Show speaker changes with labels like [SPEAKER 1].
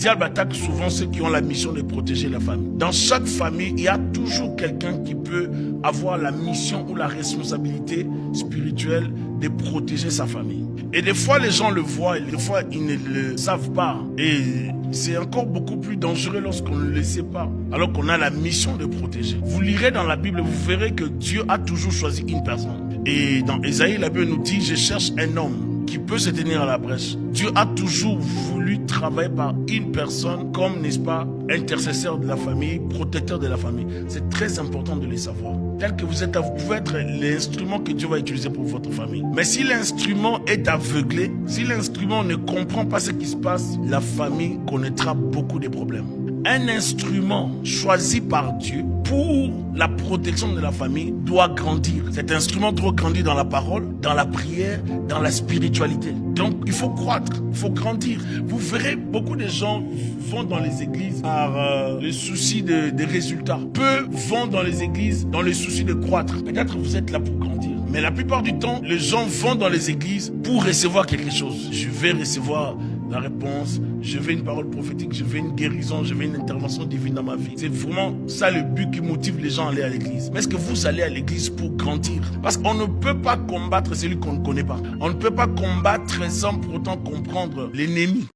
[SPEAKER 1] diable attaque souvent ceux qui ont la mission de protéger la famille. Dans chaque famille, il y a toujours quelqu'un qui peut avoir la mission ou la responsabilité spirituelle de protéger sa famille. Et des fois, les gens le voient et des fois, ils ne le savent pas. Et c'est encore beaucoup plus dangereux lorsqu'on ne le sait pas, alors qu'on a la mission de protéger. Vous lirez dans la Bible, vous verrez que Dieu a toujours choisi une personne. Et dans Ésaïe, la Bible nous dit, je cherche un homme qui peut se tenir à la brèche. Dieu a toujours voulu travailler par une personne comme, n'est-ce pas, intercesseur de la famille, protecteur de la famille. C'est très important de le savoir. Tel que vous êtes, vous pouvez être l'instrument que Dieu va utiliser pour votre famille. Mais si l'instrument est aveuglé, si l'instrument ne comprend pas ce qui se passe, la famille connaîtra beaucoup de problèmes. Un instrument choisi par Dieu pour la protection de la famille doit grandir. Cet instrument doit grandir dans la parole, dans la prière, dans la spiritualité. Donc, il faut croître, il faut grandir. Vous verrez, beaucoup de gens vont dans les églises par le souci des résultats. Peu vont dans les églises dans le souci de croître. Peut-être vous êtes là pour grandir. Mais la plupart du temps, les gens vont dans les églises pour recevoir quelque chose. Je vais recevoir la réponse, je veux une parole prophétique, je veux une guérison, je veux une intervention divine dans ma vie. C'est vraiment ça le but qui motive les gens à aller à l'église. Mais est-ce que vous allez à l'église pour grandir? Parce qu'on ne peut pas combattre celui qu'on ne connaît pas. On ne peut pas combattre sans pour autant comprendre l'ennemi.